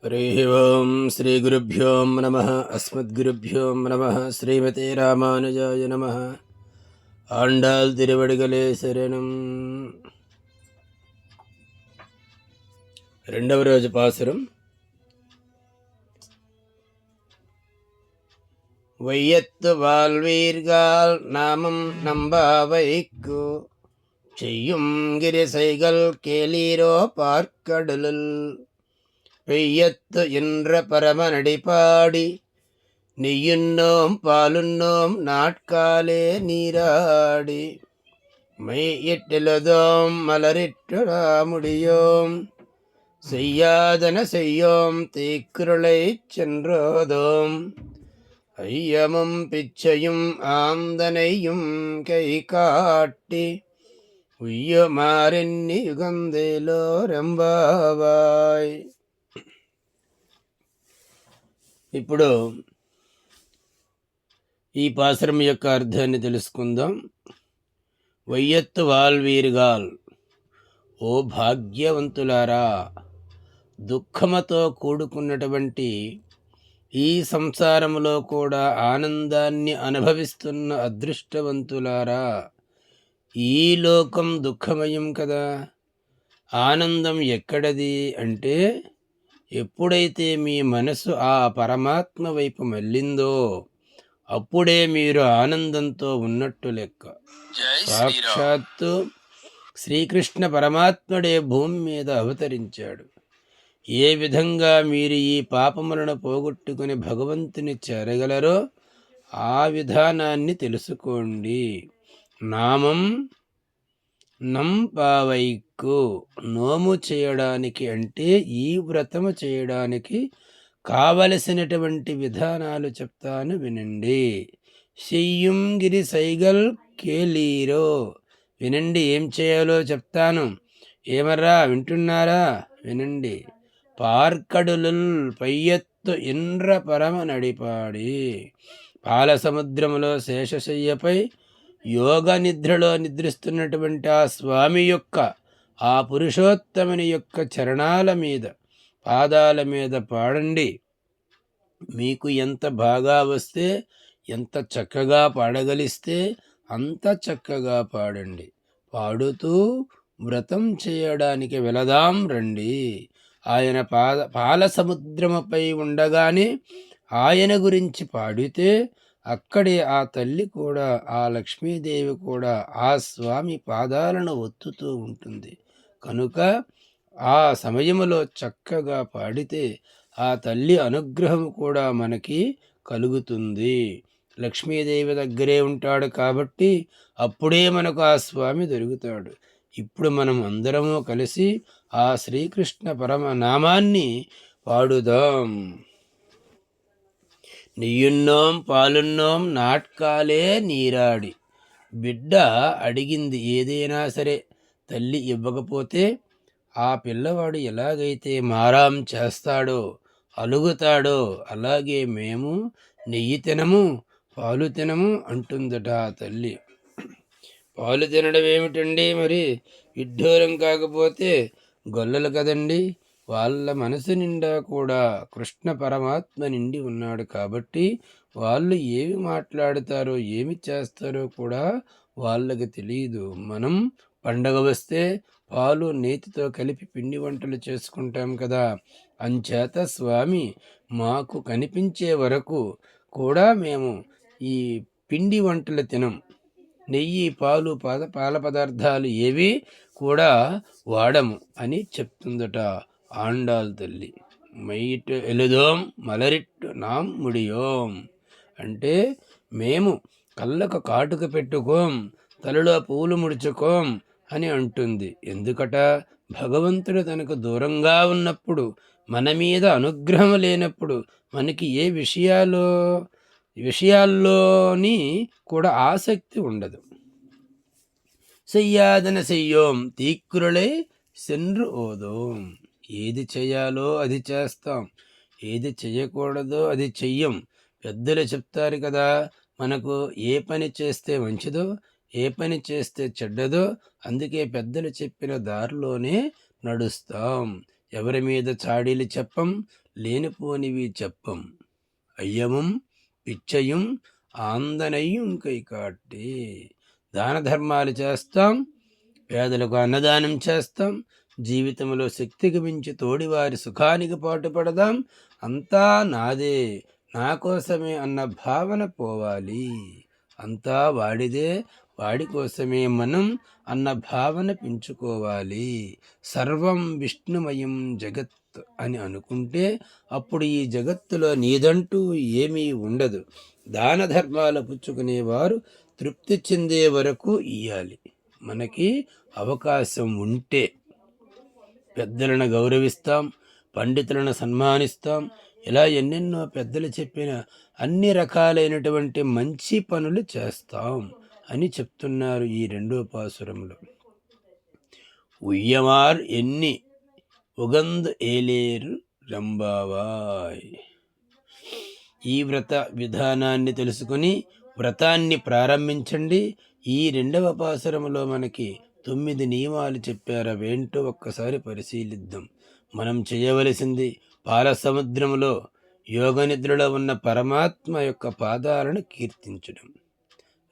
हरिः ओं श्रीगुरुभ्यो नमः। अस्मद्गुरुभ्यो नमः। श्रीमते रामानुजाय नमः. ஆண்டாள் திருவடிகளே சரணம். రెండవ రోజు పాసురం. வையத்து வாழ்வீர்கள் நாமம் நம்பாவைக்கு செய்யும் கிரிசைகள் கேளீரோ பார்க்கடலுள் பெய்யத்து என்ற பரமநடிபாடி நெய்யுண்ணோம் பாலுண்ணோம் நாட்காலே நீராடி மெய்யிட்டெழுதோம் மலரிட்டுடா முடியோம் செய்யாதன செய்யோம் தீக்குறளை சென்றோதோம் ஐயமும் பிச்சையும் ஆந்தனையும் கை காட்டி ఉయ్యమారెన్ని యుగందేలో రెంబావాయ్. ఇప్పుడు ఈ పాసురం యొక్క అర్థాన్ని తెలుసుకుందాం. వయ్యత్తు వాల్వీరుగాల్, ఓ భాగ్యవంతులారా, దుఃఖముతో కూడుకున్నటువంటి ఈ సంసారములో కూడా ఆనందాన్ని అనుభవిస్తున్న అదృష్టవంతులారా, ఈ లోకం దుఃఖమయం కదా, ఆనందం ఎక్కడది అంటే ఎప్పుడైతే మీ మనసు ఆ పరమాత్మ వైపు మళ్ళిందో అప్పుడే మీరు ఆనందంతో ఉన్నట్టు లెక్క. సాక్షాత్తు శ్రీకృష్ణ పరమాత్ముడే భూమి మీద అవతరించాడు. ఏ విధంగా మీరు ఈ పాపములను పోగొట్టుకుని భగవంతుని చేరగలరో ఆ విధానాన్ని తెలుసుకోండి. నామం నంపావైకు, నోము చేయడానికి అంటే ఈ వ్రతము చేయడానికి కావలసినటువంటి విధానాలు చెప్తాను వినండి. చెయ్యం గిరి సైగల్ కేలీరో, వినండి ఏం చేయాలో చెప్తాను. ఏమర్రా వింటున్నారా? వినండి. పార్కడులుల్ పయ్యత్తు ఇంద్ర పరమ నడిపాడి, పాల సముద్రములో శేషశయ్యపై యోగ నిద్రలో నిద్రిస్తున్నటువంటి ఆ స్వామి యొక్క, ఆ పురుషోత్తముని యొక్క చరణాల మీద, పాదాల మీద పాడండి. మీకు ఎంత బాగా వస్తే, ఎంత చక్కగా పాడగలిస్తే అంత చక్కగా పాడండి. పాడుతూ వ్రతం చేయడానికి వెళదాం రండి. ఆయన పాల సముద్రముపై ఉండగానే ఆయన గురించి పాడితే అక్కడే ఆ తల్లి కూడా, ఆ లక్ష్మీదేవి కూడా ఆ స్వామి పాదాలను ఒత్తుతూ ఉంటుంది. కనుక ఆ సమయములో చక్కగా పాడితే ఆ తల్లి అనుగ్రహం కూడా మనకి కలుగుతుంది. లక్ష్మీదేవి దగ్గరే ఉంటాడు కాబట్టి అప్పుడే మనకు ఆ స్వామి దొరుకుతాడు. ఇప్పుడు మనం అందరము కలిసి ఆ శ్రీకృష్ణ పరమ నామాన్ని పాడుదాం. నెయ్యున్నోం పాలున్నోం నాట్కాలే నీరాడి. బిడ్డ అడిగింది ఏదైనా సరే, తల్లి ఇవ్వకపోతే ఆ పిల్లవాడు ఎలాగైతే మారాం చేస్తాడో, అలుగుతాడో, అలాగే మేము నెయ్యి తినము పాలు తినము అంటుందట ఆ తల్లి. పాలు తినడం ఏమిటండి, మరి విడ్డూరం కాకపోతే గొల్లలు కదండి. వాళ్ళ మనసు నిండా కూడా కృష్ణ పరమాత్మ నిండి ఉన్నాడు కాబట్టి వాళ్ళు ఏమి మాట్లాడతారో ఏమి చేస్తారో కూడా వాళ్ళకి తెలియదు. మనం పండగ వస్తే పాలు నేతితో కలిపి పిండి వంటలు చేసుకుంటాం కదా. అంచేత స్వామి మాకు కనిపించే వరకు కూడా మేము ఈ పిండి వంటలు తినం. నెయ్యి పాలు పాల పదార్థాలు ఏవి కూడా వాడము అని చెప్తుందట ఆండాల్ తల్లి. మైట్ ఎలుదోం మలరిట్టు నాం ముడియోం అంటే మేము కళ్ళకు కాటుక పెట్టుకోం, తలలో పూలు ముడుచుకోం అని అంటుంది. ఎందుకట? భగవంతుడు తనకు దూరంగా ఉన్నప్పుడు, మన మీద అనుగ్రహం లేనప్పుడు మనకి ఏ విషయాల్లోని కూడా ఆసక్తి ఉండదు. చెయ్యాదన చెయ్యోం తీక్కురలై సెండ్రు ఓదోం, ఏది చేయాలో అది చేస్తాం, ఏది చెయ్యకూడదో అది చెయ్యం. పెద్దలు చెప్తారు కదా, మనకు ఏ పని చేస్తే మంచిదో, ఏ పని చేస్తే చెడ్డదో, అందుకే పెద్దలు చెప్పిన దారిలోనే నడుస్తాం. ఎవరి మీద చాడీలు చెప్పం, లేనిపోనివి చెప్పం. అయ్యముం పిచ్చയും ఆందనయ్యం కైకాట్టి. దాన ధర్మాలు చేస్తాం, పేదలకు అన్నదానం చేస్తాం, జీవితంలో శక్తికి మించి తోడివారి సుఖానికి పాటుపడదాం. అంతా నాదే, నా కోసమే అన్న భావన పోవాలి. అంతా వాడిదే, వాడి కోసమే మనం అన్న భావన పెంచుకోవాలి. సర్వం విష్ణుమయం జగత్ అని అనుకుంటే అప్పుడు ఈ జగత్తులో నీదంటూ ఏమీ ఉండదు. దాన ధర్మాలు పుచ్చుకునేవారు తృప్తి చెందే వరకు ఇయ్యాలి. మనకి అవకాశం ఉంటే పెద్దలను గౌరవిస్తాం, పండితులను సన్మానిస్తాం. ఇలా ఎన్నెన్నో పెద్దలు చెప్పిన అన్ని రకాలైనటువంటి మంచి పనులు చేస్తాం అని చెప్తున్నారు ఈ 2వ పాసురంలో. ఉయ్యమార్ ఎన్ని ఉగందు ఏలేరు రంబావాయ్. ఈ వ్రత విధానాన్ని తెలుసుకుని వ్రతాన్ని ప్రారంభించండి. ఈ 2వ పాసురంలో మనకి 9 నియమాలు చెప్పారు. అవేంటో ఒక్కసారి పరిశీలిద్దాం. మనం చేయవలసింది పాల సముద్రంలో యోగ నిద్రలో ఉన్న పరమాత్మ యొక్క పాదాలను కీర్తించడం.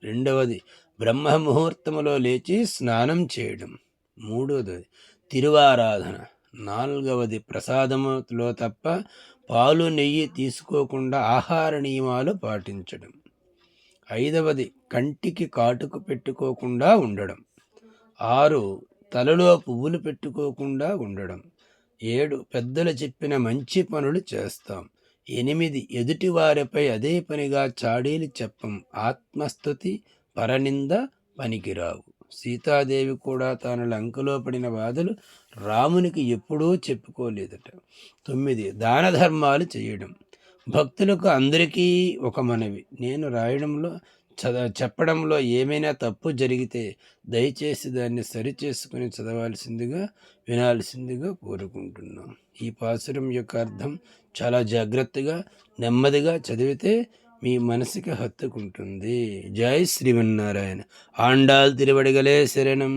2వది బ్రహ్మ ముహూర్తంలో లేచి స్నానం చేయడం. 3వది తిరువారాధన. 4వది ప్రసాదములో తప్ప పాలు నెయ్యి తీసుకోకుండా ఆహార నియమాలు పాటించడం. 5వది కంటికి కాటుకు పెట్టుకోకుండా ఉండడం. 6 తలలో పువ్వులు పెట్టుకోకుండా ఉండడం. 7 పెద్దలు చెప్పిన మంచి పనులు చేస్తాం. 8 ఎదుటి వారిపై అదే పనిగా చాడీలు చెప్పం. ఆత్మస్తుతి పరనింద పనికిరావు. సీతాదేవి కూడా తాను లంకలో పడిన బాధలు రామునికి ఎప్పుడూ చెప్పుకోలేదట. 9 దాన ధర్మాలు చేయడం. భక్తులకు అందరికీ ఒక మనవి, నేను రాయడంలో చెప్పడంలో ఏమైనా తప్పు జరిగితే దయచేసి దాన్ని సరిచేసుకుని చదవాల్సిందిగా వినాల్సిందిగా కోరుకుంటున్నాం. ఈ పాసురం యొక్క అర్థం చాలా జాగ్రత్తగా నెమ్మదిగా చదివితే మీ మనసుకి హత్తుకుంటుంది. జై శ్రీమన్నారాయణ. ఆండాల్ తిరువడిగలే శరణం.